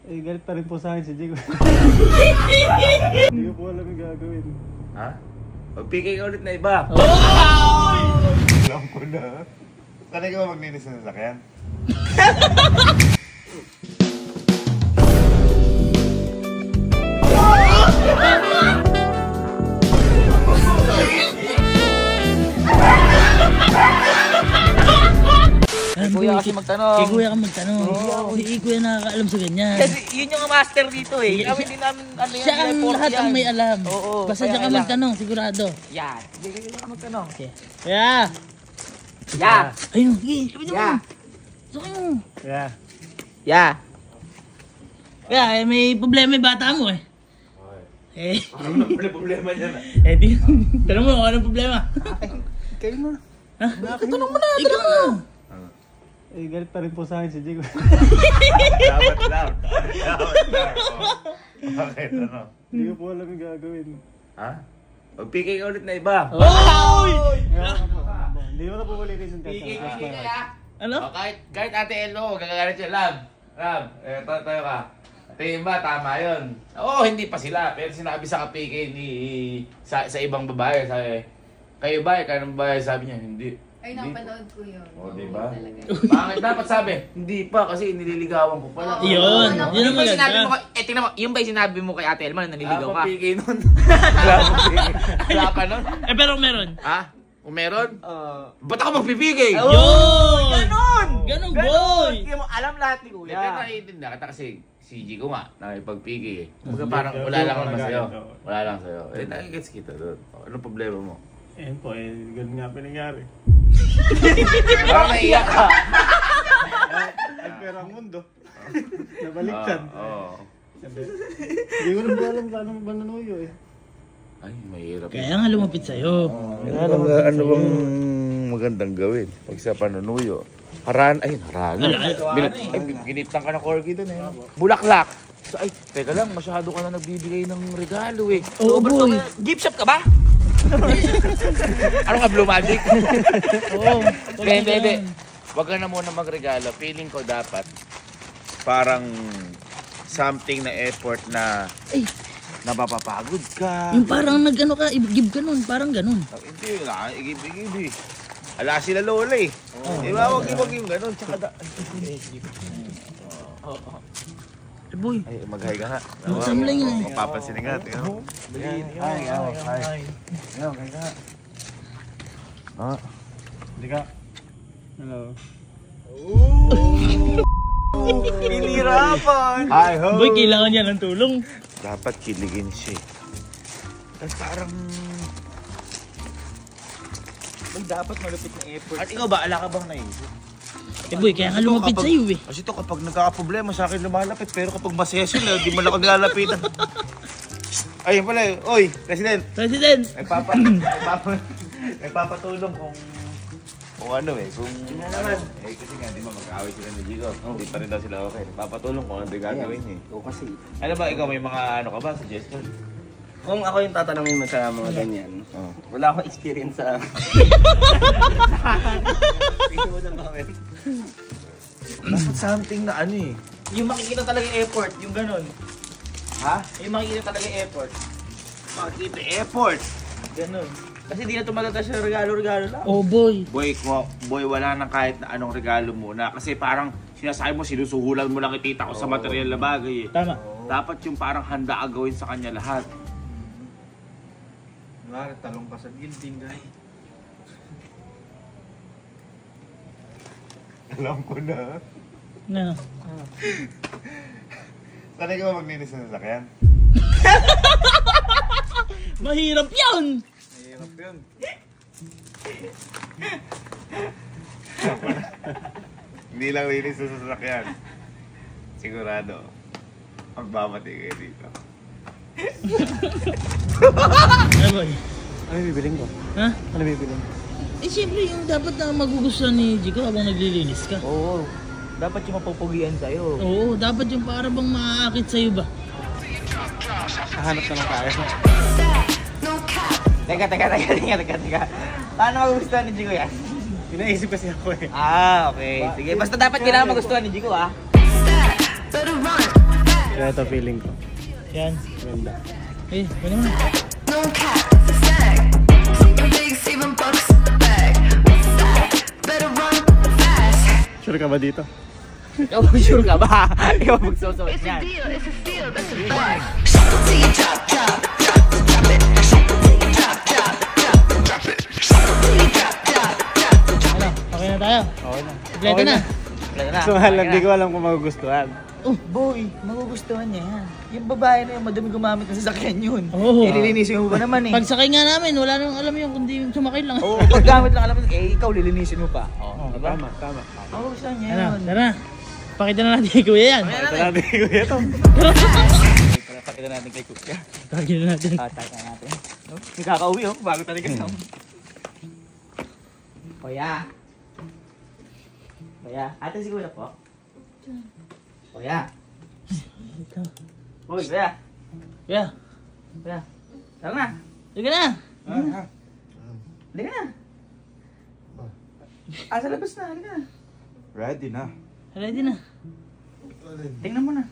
Eh, galit pa rin po sa akin si Jigo. Hindi ko po alam yung gagawin. Ha? Mag-PK ka ulit na iba. Alam ko na. Sanay ka ba maglinis ng sasakyan? Kuya kasi magtanong. Kay kuya ka magtanong. Hindi kuya nakakaalam sa ganyan. Kasi yun yung master dito eh. Kami din namin ano yan. Siya ang lahat ang may alam. Oo. Basta diyan ka magtanong, sigurado. Yan. Hindi ka magtanong. Okay. Kaya. Yeah. Ayun, sige. Sabi Yeah. Sakay mo. Yeah. Yeah. Kaya, may problema yung bata mo eh. Ano pala problema niya na? Di. Tanong mo, anong problema? Kayo na. Ha? Tanong mo na. Ikaw na. Eh, galit pa rin po sa akin si Jigo. Dapat lang. Dapat lang. Bakit ano? Hindi ko po alam yung gagawin. Ha? Mag-PK ka ulit na iba. Hindi mo na po ulitin yung PK ka tata. ulit na. Ano? Kahit Ate Elo, gagagalit siya. Lab, tayo ka. Ate ba, tama yun. Oo, hindi pa sila. Pero sinabi sa ka-PK sa ibang babae. Sabi, kayo ba? Kaya ng babae, sabi niya, hindi. Ay, napanood ko yun. O, diba? Talaga. Bakit dapat sabi? Hindi pa, kasi nililigawan ko pala. Yun. Yun ang maganda. Tingnan mo, yung ba yung sinabi mo kay Ate Elma na naniligaw ka? PK nun. Wala pa PK. Wala pa nun. Pero meron. Ha? Kung meron? Ba't ako magpipigay? Yun! Ganon! Ganon, boy! Hindi mo alam lahat ni Kuya. Pero naiintindihan kita kasi si Jigo nga, nakipag-PK eh. Kumbaga parang wala lang naman sa'yo. Wala lang sa'yo. Eh, nakikits kita doon. Anong problema mo? Eh po, ganun nga pinangyari. Parang naiiyak ka. Ay, pero ang mundo. Nabaliktad. Oo. Hindi ko na po alam paano ba nanuyo eh. Ay, mahirap. Kaya nga lumapit sa'yo. Ano bang magandang gawin pag sa panunuyo? Harana. Giniptan ka ng corgi doon eh. Bulaklak. Ay, teka lang, masyado ka na nagbibigay ng regalo eh. Oo, boy. Gift shop ka ba? Ano ka, Blue Magic? Oo. Hindi. Wag ka na muna magregalo. Feeling ko dapat parang something na effort na napapapagod ka. Yung parang nag-ano ka, give ka nun, parang ganun. Hindi, igib eh. Ala sila lola eh. Di ba? Wag yung ganun. Tsaka Eh, boy. Ay, mag-hi ka nga. Magsamlay nga eh. Mapapansin nga. Tingnan mo. Hi. Hindi ka. Hello. Pinirapan! Hi ho! Boy, kailangan niya ng tulong. Dapat kiligin siya. Tapos parang... Dapat malupit ng effort. At ikaw ba? Ala ka bang naisip? Eh, boy, kaya nga lumapit sa'yo eh. Kasi ito kapag nagkakaproblema sa akin lumalapit. Pero kapag masaya sila, di mo lang ako nilalapitan. Ayun pala eh. Oy, President! President! Nagpapatulong kung ano eh, kung naman. Eh kasi nga, di ba mag-aaway sila ni Jigo. Hindi pa rin daw sila okay. Nagpapatulong kung ano gagawin eh. Oo kasi. Ano ba, ikaw may mga ano ka ba, suggestion? Kung ako yung tatanungin mo sa mga ganyan, wala akong experience sa... Dapat something na ano eh. Yung makikita talaga yung effort, yung ganun. Ha? Yung makikita talaga yung effort. Makikita effort. Ganun. Kasi di na tumatata siya regalo-regalo lang. Oh, boy. Boy, wala nang kahit na anong regalo muna. Kasi parang sinasabi mo, sinusuhulan mo lang itita ko sa material na bagay eh. Tama. Dapat yung parang handa agawin sa kanya lahat. Wala, talong ka sa building guy. Alam ko na. Na. Sanay ka ba maglinis ng sasakyan? Mahirap yun! Mahirap yun. Hindi lang linis sa sasakyan. Sigurado. Magbabati kayo dito. Ano, boy? Ano bibiling ko? Ha? Ano bibiling? Eh, siyempre yung dapat na magugustuhan ni Jigo habang naglilinis ka. Oo. Dapat yung mapupugian sa'yo. Oo, dapat yung para bang maaakit sa'yo ba? Kahanap na lang tayo. Teka. Paano magugustuhan ni Jigo yan? Inaisip kasi ako eh. Ah, okay. Sige, basta dapat kailangan magustuhan ni Jigo ah. Kaya ito feeling ko. Yan. Ganda. Eh, pwede mo na. No cap, it's a snag. Super big, saving bucks in the bag. What's that? Better run fast. Sure ka ba dito? Ikaw, sure ka ba? Ikaw magsusuot It's a niyan. deal, it's a steal, that's a fact. Shop it till you drop, drop, drop, drop it. Shop it till you drop, drop, drop, drop it. Shop it till you drop, drop, drop, drop Ano, it. okay na tayo? Okay na. Kompleto na. Wala na. So halang di ko alam kung magugustuhan. Oh, boy, magugustuhan niya yan. Yung babae na yung madumi gumamit ng sasakyan yun. Oo. Lilinisin mo ba naman eh? Pagsakay nga namin, wala nang alam yung kundi yung sumakay lang. Oo, paggamit lang alam mo, ikaw lilinisin mo pa. Oo, diba? Tama. Magugustuhan niya Ano, yun. tara. Pakita na natin kay Kuya yan. Ito natin ko ito. Pakita natin kay Kuya. Pakita na natin. Tataka natin. No? Nakaka-uwi oh, bago talaga siya. Kuya. Kuya, ate si Kuya po. Kuya. Ito. Uy, Kuya. Kuya, Kuya. Tara na. sige na. Halika na. Sa labas na, halika na. Ready na. Ready na. Tingnan mo na.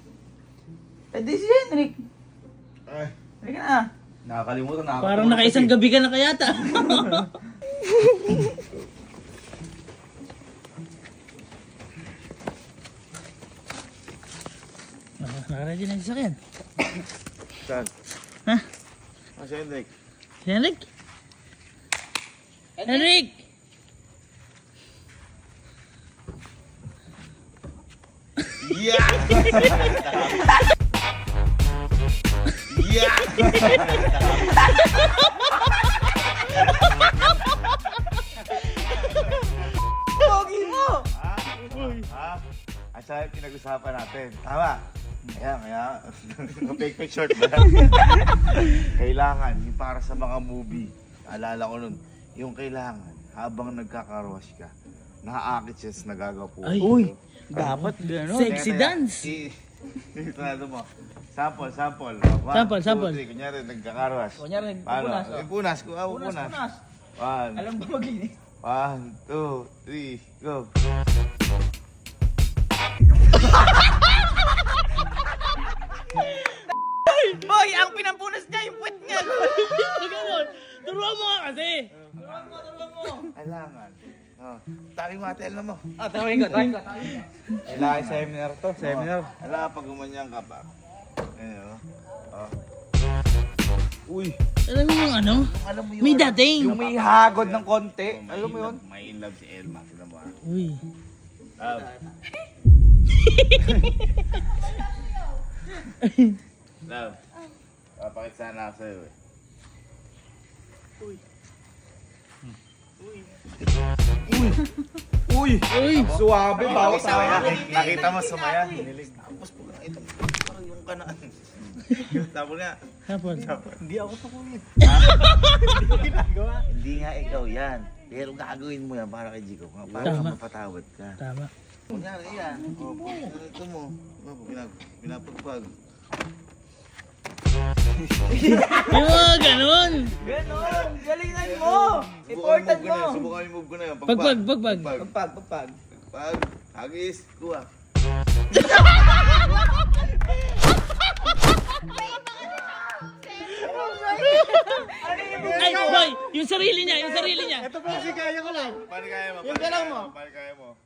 Di si Henrik. Halika na. Nakakalimutan na ako. Parang nakaisang gabi ka na kayata. Naka-ready na yung sasakyan. Saan? Ha? Si Hendrik. Si Henrik? Henrik! Pogi mo! Asa yung pinag-usapan natin? Tama. Kaya, fake short ba? Kailangan, yung para sa mga movie, alala ko nun, yung kailangan, habang nagkakarosh ka, naaakit siya sa nagagapo. Ay. Uy, dapat gano'n. Sexy dance. Ito na ito mo. Sample. Sample. 2, 3. Kunyari, nagkakarosh. Kunyari, Paano? punas, oh. Punas. Punas. 1, Alam ba maglinis? 1, 2, 3, go. Boy, ang pinampunas niya, yung puwet niya. Ganun. Turuan mo nga kasi. Kailangan. Taring mga tela mo. Tawin ko. Kailangan seminar to. Seminar. Kailangan pag gumanyan ka pa. Ayun, oh. Alam mo yung ano? Alam mo May dating. Yung may hagod ng konti. Alam mo yun? May in love si Elma. Sino mo ah? Uy. Love. Papakit sana ako sa'yo eh. Uy. Suwabe, bawas Nakita mo sumaya. Hinilig. Tapos po nakita mo. Parang yung kanaan. Tapos nga. Tapos. Hindi ako tukulit. Hindi nga ikaw yan. Pero gagawin mo yan para kay Jico. Para Tama. mapatawad ka. Tama. Kunyari yan. Ito mo. Pinapagpag. Yung mga ganun. Ganon, galingan mo. Important mo. Subukan yung move ko na yun. Pagpag. Pagpag. Pag. Hagis. Kuha. Ay, boy. Yung sarili niya. Ito po kasi kaya ko lang. Paano kaya mo? Yung galaw mo. Paano kaya mo?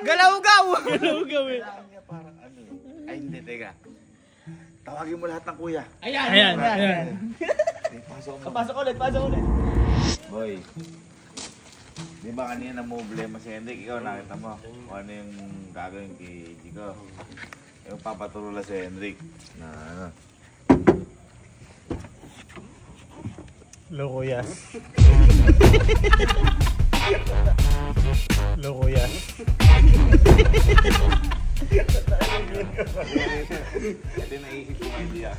Galaw-gaw. Ano gawin? Parang ano eh. Ay hindi, teka. Tawagin mo lahat ng kuya. Ayan. Pasok mo. Pasok ulit. Boy. Di ba kanina mo problema si Hendrik? Ikaw nakita mo kung ano yung gagawin kay Jico. Yung papaturo lang si Hendrik. Na ano. Lokuyas. Lokuyas. Ito yung naisip ko ngayon diya.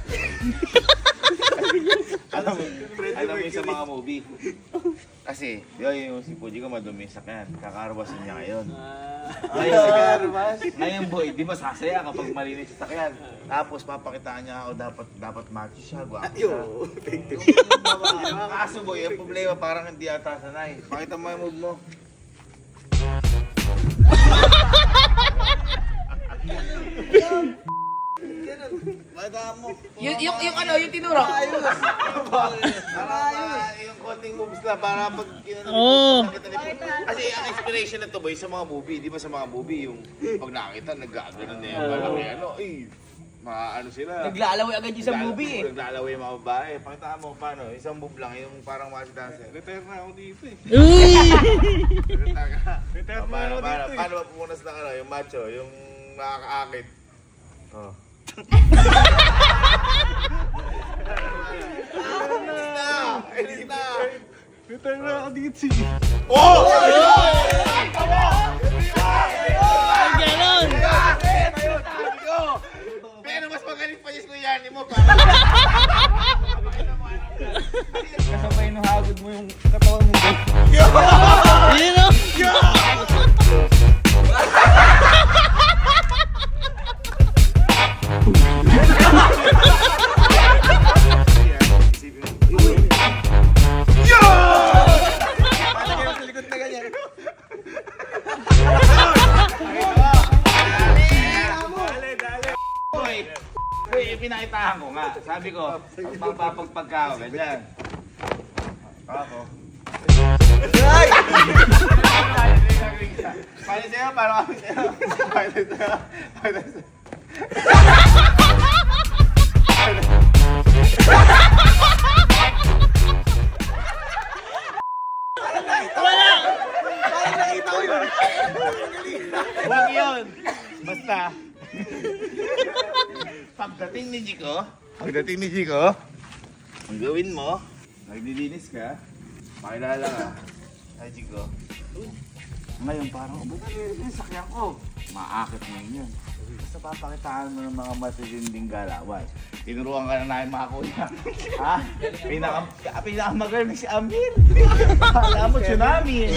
Alam mo yung sa mga movie. Kasi, di ba yung si Puji ko madumi sa sakyan. Kakarwasin niya ngayon. Ngayon boy, di ba sasaya kapag malinis sa sakyan. Tapos papakitaan niya ako dapat macho siya. Gwapo siya. Kaso boy, yung problema parang hindi ata sanay. Pakita mo yung move mo. yung ano, yung tinuro. Yung konting moves na para pag Oo. Kasi ang inspiration na to boy sa mga movie, di ba sa mga movie yung pag nakita nag-gagano na yung malaki ano, ano sila. Naglalaway agad yung sa movie eh. Naglalaway yung mga babae. Pakita mo paano, isang move lang, yung parang mga dancer. Retire na ako dito eh. Uy! Retire na ako dito eh. Paano ba punas ng ano, yung macho, yung nakakaakit? Oh. Edit na! Retire na ako dito eh. Oh! Ganon! Pero mas magaling pa yung kuyanin mo pa. Kasabay nung hagod mo yung katawan mo. Yun o! Pinakitahan ko nga. Sabi ko, magpapagpagka ako, ganyan. Ako. Ay! Paano sa'yo? Paano kami sa'yo? Paano sa'yo? Paano sa'yo? Huwag yun! Basta. Pagdating ni Jico, ang gawin mo, naglilinis ka, pakilala ka. Ay, Jico. Ngayon parang, ba't naglilinis sakyan ko? Maakit mo yun. Basta papakitaan mo ng mga matitinding galawan. Tinuruan ka na namin mga kuya. Ha? Pinakamagaling si Amir. Alam mo, tsunami eh.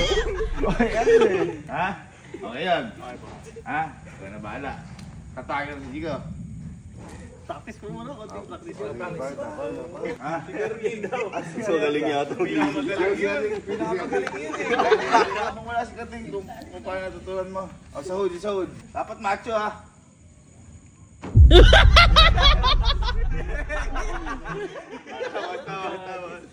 Okay, ano eh. Ha? Okay yun. Ha? Ikaw na bahala. Tatagal si Jico. Practice ko muna, konting practice. Ha? So galing yata. Pinakamagaling yun eh. Kung wala si Kating, kung paano natutunan mo. O, sahod. Dapat macho ha. Tawad.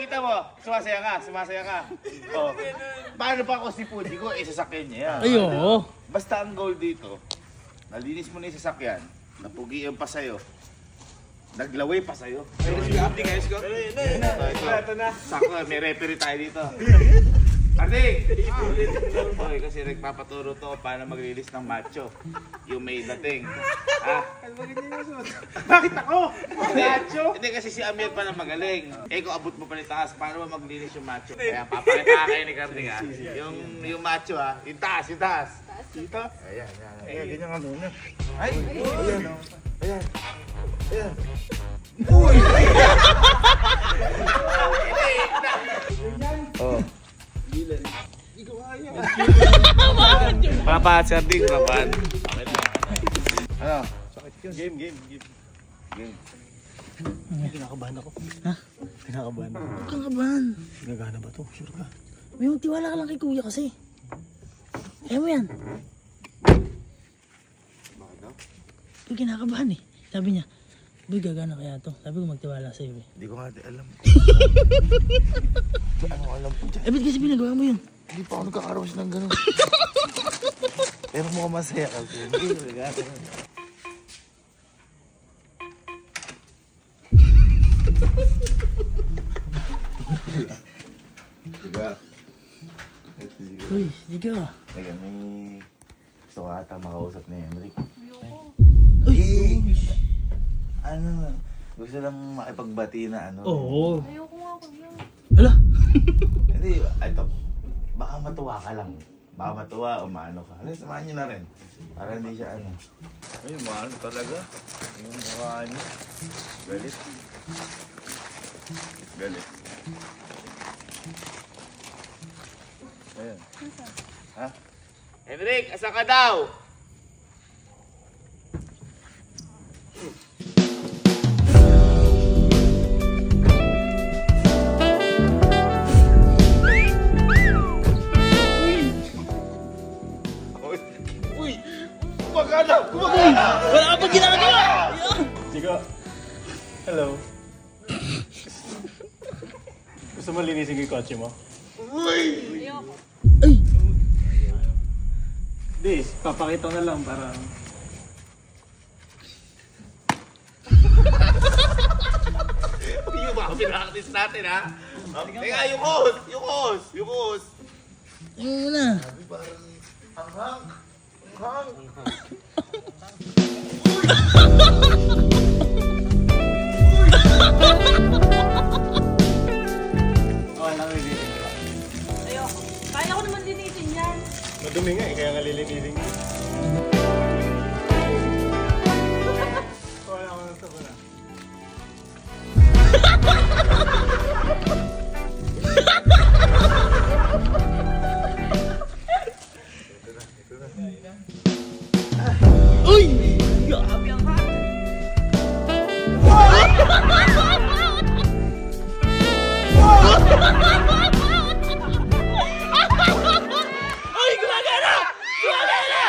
Kita mo, sumasaya ka. Oh. Paano pa ako si Pudi ko, isasakyan niya yan. Ay, oo. Basta ang goal dito, nalinis mo na yung sasakyan, napugian pa sa'yo, naglaway pa sa'yo. Ito na. Sako, may referee tayo dito. Arding! Hoy, kasi nagpapaturo to paano mag-release ng macho. Yung may dating. Ha? Bakit ako? Macho? Hindi kasi si Amir pa na magaling. Eh kung abot mo pa ni taas, paano ba mag-release yung macho? Kaya papakita kayo ni Carding ha. Yung macho ha. Yung taas. Dito? Ayan. Ganyan nga muna. Ay! Ayan. Oh. Papat, Sir Ding, papat. Ano? Game. Kinakabahan ako. Ha? Kinakabahan ako. Huwag kang kabahan. Gagana ba to? Sure ka? May magtiwala ka lang kay kuya kasi. Kaya mo yan. Bakit daw? Yung kinakabahan eh. Sabi niya, boy, gagana kaya to. Sabi ko magtiwala sa'yo eh. Hindi ko nga alam. Ano alam po dyan? Eh, ba't kasi pinagawa mo yun? Hindi pa ako nagkakaroon ng gano'n. Pero mukhang masaya kasi. Hindi, regalo. Diba? Uy, sige ka. Teka, may gusto ka ata makausap ni Henrik. Uy! Ano? Gusto lang makipagbati na ano. Oo. Ayoko nga kuya. Ala! Hindi, ito. Baka matuwa ka lang. Baka matuwa o maano ka. Alam, samahan nyo na rin. Para hindi siya ano. Ay, maano talaga. Yung mukha niya. Galit. Ayan. Ha? Henrik, asa ka daw? Gusto mo linisin ko yung kotse mo? Ayoko. Ay! Di, papakita ko na lang para... Yung mga pinaktis natin, ha? Teka, yung host! Yung host! Yung host! Yung muna. Parang anghang. Anghang. Okay lang, linisin ko. Ayoko. Kaya ko naman linisin yan. Madumi nga eh, kaya nga lilinisin ko. Wala ko na ito na. Uy! Grabe ang hot. Ay, gumagana! Gumagana!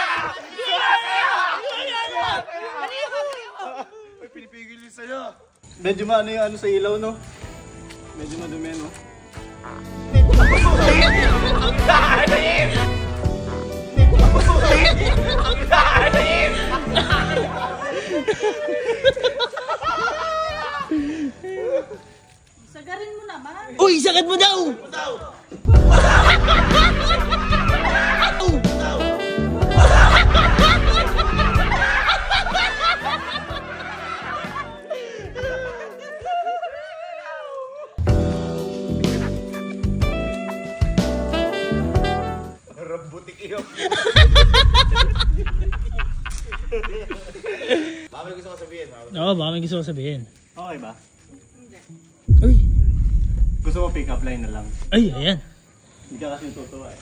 Ay, pinipigil yun sa'yo. Medyo maano yung ano sa ilaw, no? Medyo madumi, no? Sagarin mo naman. Uy, sakit mo daw! Rambutik iyo. Baka may gusto ko sabihin. Oo, baka may gusto ko sabihin. Okay ba? Uy! Gusto mo pick up line na lang. Ay, ayan. Hindi ka kasi tutuwa eh.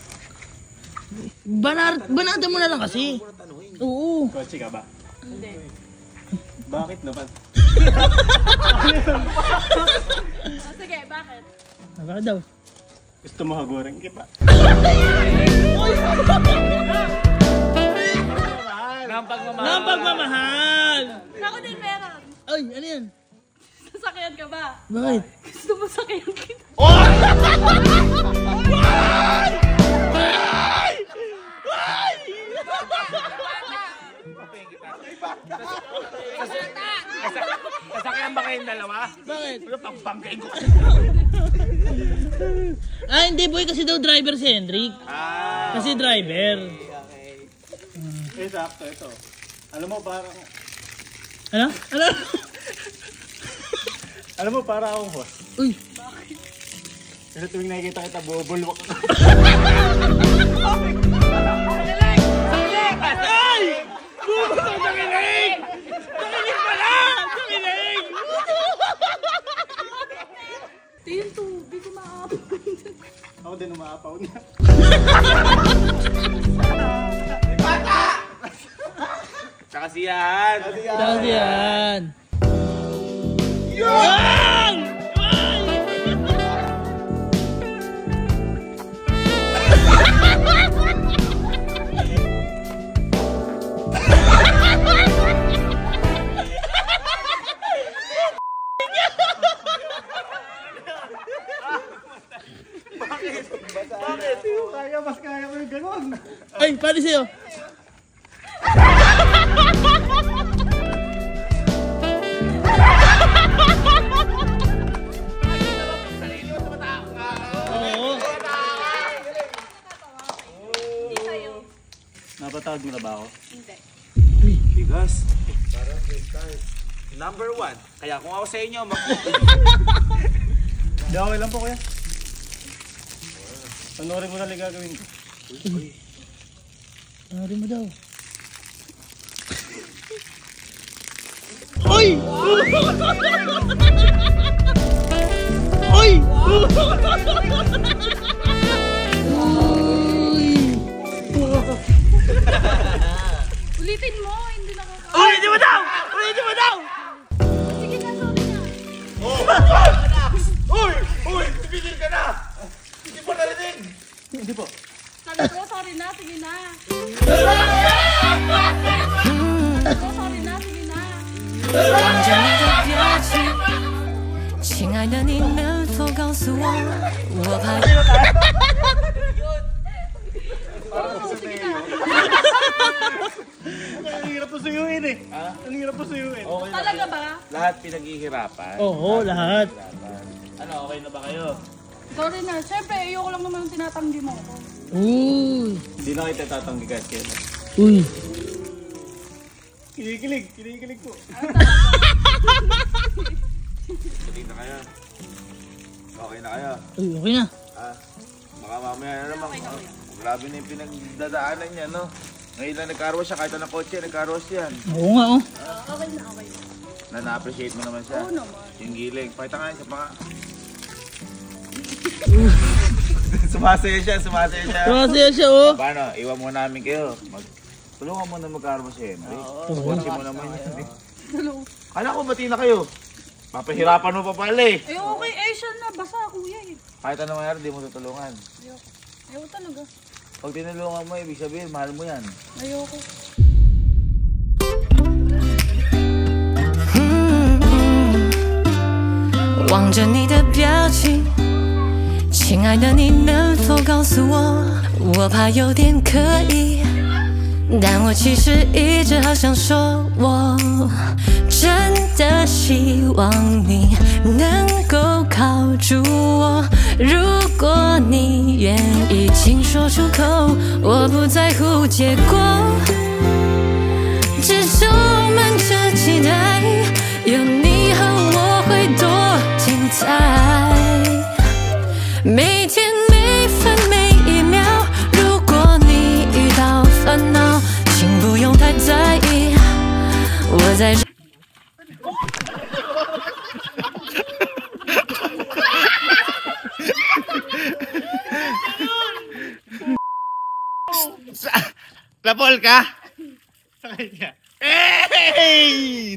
Banatan mo na lang kasi. Oo. Kotse ka ba? Hindi. Bakit naman? Oh, sige, bakit? Bakit daw? Gusto mo hagurin kita? Ng pagmamahal! Ako din meron. Ay, ano yan? Sasakyan ka ba? Bakit? Gusto mo sakyan kita? Sasakyan ba kayong dalawa? Bakit? Ano pagbanggain ko? Ah, hindi boy, kasi daw driver si Hendrik. Kasi driver. Eh, sakto, ito. Alam mo, parang... Ano? Ano? Alam mo, para akong host. Uy! Kasi tuwing nakikita kita, bubulwak ka. Ay! Buto! Nakinig! Nakinig pala! Nakinig! Ito yung tubig, kumakapoy. Ako din umaapaw na. Tsaka siyan. Saan yan? Yan! Bakit? Kaya, mas kaya mo yung ganon. Ay, paano sa'yo? Oo. Hindi sa'yo. Napatawag mo na ba ako? Hindi. Bigas. Number 1. Kaya kung ako sa inyo, Hindi, okay lang po kuya. Panoorin mo na lang gagawin ko. Ano mo daw? Oy! Oy! Ulitin mo, hindi nakaka... Ulitin mo daw! Ulitin mo daw! Sige na, sorry na. Uy! Uy! Tumigil ka na! Hindi mo narinig! Hindi po. Sabi ko, sorry na, sige na. Sabi ko, sorry na, sige na. 望着你的表情，亲爱的，你能否否告诉我，我怕。 Ang hirap po suyuin eh. Ang hirap po suyuin. Okay na Talaga kayo? ba? Lahat pinaghihirapan? Oo, lahat. Ano, okay na ba kayo? Sorry na. Siyempre, ayoko lang naman yung tinatanggi mo ako. Uy. Hindi na kita tatanggi guys kayo. Uy. Kinikilig po. Sige na kayo. Okay na kayo. Uy, okay na. Baka mamaya na naman. Grabe na yung pinagdadaanan niya, no? Ngayon lang nagkaroon siya, kahit anong kotse, nagkaroon yan. Oo nga, oh. Okay na, okay na. Na-appreciate mo naman siya. Oo naman. Yung giling. Pakita nga siya, baka. Sumasaya siya. Sumasaya siya, oh. Paano? Iwan mo namin kayo. Tulungan mo na magkaroon si Henry. Kotse mo naman yan. Hello. Kala ko bati na kayo. Papahirapan mo pa pala eh. Eh, okay. Eh, siya na. Basa, kuya eh. Kahit anong mayroon, di mo tutulungan. Ayoko talaga. Pag tinulungan mo, ibig sabihin, mahal mo yan. Ayoko. 望着你的表情，亲爱的，你能否告诉我？我怕有点刻意，但我其实一直好想说，我真的希望你能够靠住我。如果你愿意请说出口，我不在乎结果，只充满着期待，有你和我会多精彩。每天每分每一秒，如果你遇到烦恼，请不用太在意，我在这。 Napol ka? Sa kanya. Hey!